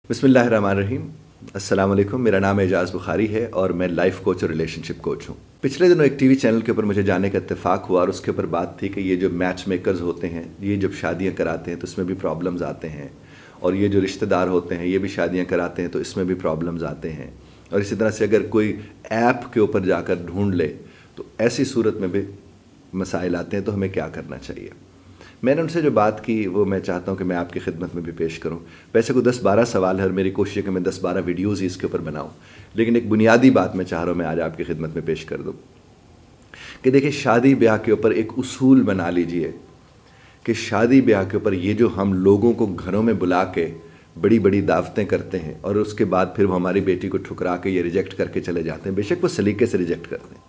बिस्मिल्लाहिर्रहमानिर्रहीम। अस्सलाम वालेकुम। मेरा नाम एजाज़ बुखारी है और मैं लाइफ कोच और रिलेशनशिप कोच हूँ। पिछले दिनों एक टीवी चैनल के ऊपर मुझे जाने का इत्तेफाक हुआ और उसके ऊपर बात थी कि ये जो मैच मेकर्स होते हैं ये जब शादियाँ कराते हैं तो इसमें भी प्रॉब्लम्स आते हैं, और ये जो रिश्तेदार होते हैं ये भी शादियाँ कराते हैं तो इसमें भी प्रॉब्लम्स आते हैं। और इसी तरह से अगर कोई ऐप के ऊपर जाकर ढूंढ ले तो ऐसी सूरत में भी मसाइल आते हैं, तो हमें क्या करना चाहिए। मैंने उनसे जो बात की वो मैं चाहता हूँ कि मैं आपकी खिदमत में भी पेश करूँ। वैसे कोई 10-12 सवाल है और मेरी कोशिश है कि मैं 10-12 वीडियोज़ ही इसके ऊपर बनाऊँ, लेकिन एक बुनियादी बात मैं चाह रहा हूँ मैं आज आपकी खिदमत में पेश कर दूँ कि देखिए, शादी ब्याह के ऊपर एक उसूल बना लीजिए कि शादी ब्याह के ऊपर ये जो हम लोगों को घरों में बुला के बड़ी बड़ी दावतें करते हैं और उसके बाद फिर वो हमारी बेटी को ठुकरा के ये रिजेक्ट करके चले जाते हैं, बेशक वो सलीके से रिजेक्ट करते हैं,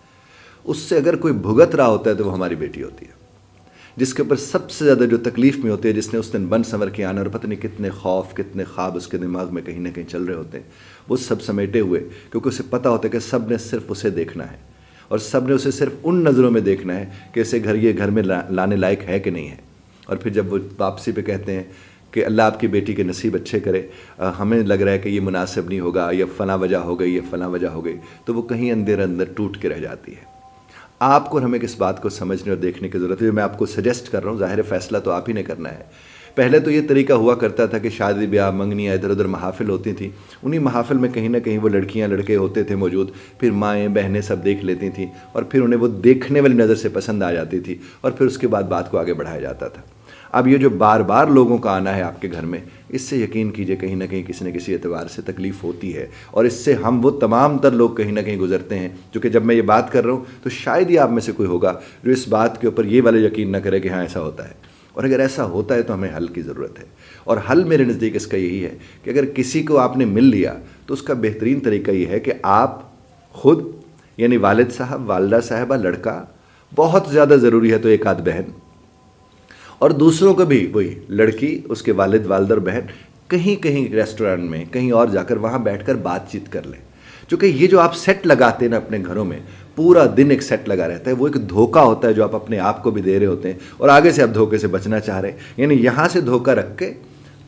उससे अगर कोई भुगत रहा होता है तो वो हमारी बेटी होती है, जिसके ऊपर सबसे ज़्यादा जो तकलीफ़ में होती है, जिसने उस दिन बन संवर के आना और पता नहीं कितने खौफ कितने ख्वाब उसके दिमाग में कहीं ना कहीं चल रहे होते हैं, वो सब समेटे हुए, क्योंकि उसे पता होता है कि सब ने सिर्फ उसे देखना है और सब ने उसे सिर्फ उन नज़रों में देखना है कि इसे ये घर में लाने लायक है कि नहीं है। और फिर जब वो वापसी पे कहते हैं कि अल्लाह आपकी बेटी के नसीब अच्छे करे, हमें लग रहा है कि ये मुनासिब नहीं होगा, या फ़लाँ वजह हो गई, या फ़लाँ वजह हो गई, तो वो कहीं अंदर टूट के रह जाती है। आपको और हमें किस बात को समझने और देखने की ज़रूरत है। मैं आपको सजेस्ट कर रहा हूँ, ज़ाहिर फ़ैसला तो आप ही ने करना है। पहले तो ये तरीका हुआ करता था कि शादी ब्याह मंगनियाँ इधर उधर महाफिल होती थी, उन्हीं महाफिल में कहीं ना कहीं वो लड़कियाँ लड़के होते थे मौजूद, फिर माएँ बहनें सब देख लेती थीं और फिर उन्हें वो देखने वाली नज़र से पसंद आ जाती थी और फिर उसके बाद बात को आगे बढ़ाया जाता था। अब ये जो बार बार लोगों का आना है आपके घर में, इससे यकीन कीजिए कहीं ना कहीं किसी न किसी एतबार से तकलीफ़ होती है, और इससे हम वो तमाम तर लोग कहीं ना कहीं गुजरते हैं जो कि जब मैं ये बात कर रहा हूँ तो शायद ही आप में से कोई होगा जो इस बात के ऊपर ये वाला यकीन न करे कि हाँ ऐसा होता है। और अगर ऐसा होता है तो हमें हल की ज़रूरत है, और हल मेरे नज़दीक इसका यही है कि अगर किसी को आपने मिल लिया तो उसका बेहतरीन तरीका ये है कि आप खुद, यानी वालिद साहब, वालदा साहबा, लड़का, बहुत ज़्यादा ज़रूरी है तो एक आध बहन, और दूसरों को भी वही लड़की, उसके वालिद वालदा और बहन, कहीं कहीं रेस्टोरेंट में कहीं और जाकर वहाँ बैठकर बातचीत कर लें। क्योंकि ये जो आप सेट लगाते हैं ना अपने घरों में, पूरा दिन एक सेट लगा रहता है, वो एक धोखा होता है जो आप अपने आप को भी दे रहे होते हैं, और आगे से आप धोखे से बचना चाह रहे हैं। यानी यहाँ से धोखा रख के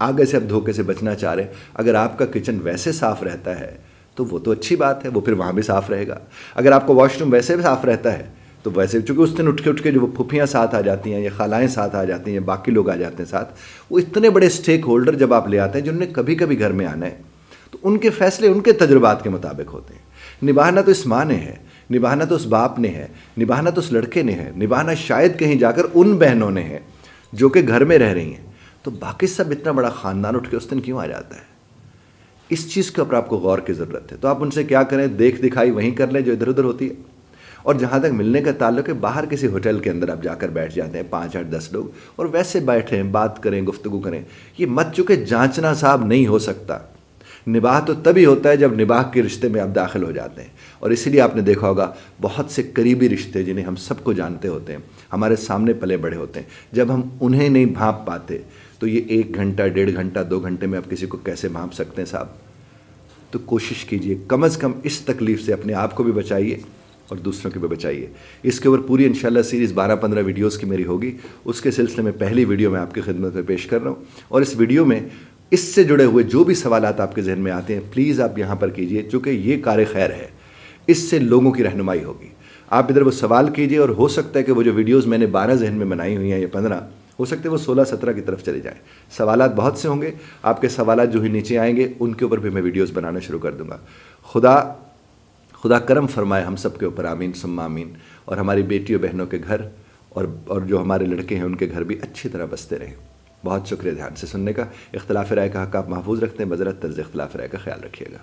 आगे से आप धोखे से बचना चाह रहे हैं। अगर आपका किचन वैसे साफ़ रहता है तो वो तो अच्छी बात है, वो फिर वहाँ भी साफ़ रहेगा। अगर आपका वॉशरूम वैसे भी साफ़ रहता है तो वैसे, चूँकि उस दिन उठ के जो वो फुफियाँ साथ आ जाती हैं या खालाएँ साथ आ जाती हैं या बाकी लोग आ जाते हैं साथ, वो इतने बड़े स्टेक होल्डर जब आप ले आते हैं जिन्होंने कभी कभी घर में आना है, तो उनके फैसले उनके तजुर्बात के मुताबिक होते हैं। निभाना तो इस माँ ने है, निभाना तो उस बाप ने है, निभाना तो उस लड़के ने है, निभाना शायद कहीं जाकर उन बहनों ने है जो कि घर में रह रही हैं। तो बाकी सब इतना बड़ा ख़ानदान उठ के उस दिन क्यों आ जाता है? इस चीज़ के ऊपर आपको गौर की ज़रूरत है। तो आप उनसे क्या करें, देख दिखाई वहीं कर लें जो इधर उधर होती है। और जहाँ तक मिलने का ताल्लुक है, बाहर किसी होटल के अंदर आप जाकर बैठ जाते हैं 5, 8, 10 लोग, और वैसे बैठें, बात करें, गुफ्तगू करें। ये मत चूँकि जांचना साहब नहीं हो सकता। निबाह तो तभी होता है जब निबाह के रिश्ते में आप दाखिल हो जाते हैं। और इसीलिए आपने देखा होगा बहुत से करीबी रिश्ते जिन्हें हम सबको जानते होते हैं, हमारे सामने पले बड़े होते हैं, जब हम उन्हें नहीं भांप पाते तो ये 1 घंटा, 1.5 घंटा, 2 घंटे में आप किसी को कैसे भांप सकते हैं साहब। तो कोशिश कीजिए कम से कम इस तकलीफ़ से अपने आप को भी बचाइए और दूसरों को भी बचाइए। इसके ऊपर पूरी इंशाल्लाह सीरीज़ 12-15 वीडियोस की मेरी होगी। उसके सिलसिले में पहली वीडियो मैं आपकी खिदमत में पेश कर रहा हूँ, और इस वीडियो में इससे जुड़े हुए जो भी सवालात आपके जहन में आते हैं प्लीज़ आप यहाँ पर कीजिए, चूँकि ये कार खैर है, इससे लोगों की रहनुमाई होगी। आप इधर वो सवाल कीजिए, और हो सकता है कि वो जो वीडियोज़ मैंने 12 जहन में बनाई हुई हैं या 15, हो सकते हैं वो 16-17 की तरफ चले जाएँ। सवालात बहुत से होंगे, आपके सवालात जो ही नीचे आएंगे उनके ऊपर भी मैं वीडियोज़ बनाना शुरू कर दूँगा। खुदा करम फरमाए हम सब के ऊपर, आमीन सुम्मा आमीन। और हमारी बेटियों बहनों के घर और जो हमारे लड़के हैं उनके घर भी अच्छी तरह बसते रहें। बहुत शुक्रिया ध्यान से सुनने का। इख्तिलाफ राय का हक़ आप महफूज रखते हैं, बज़रत तर्ज़ इख्तिलाफ राय का ख्याल रखिएगा।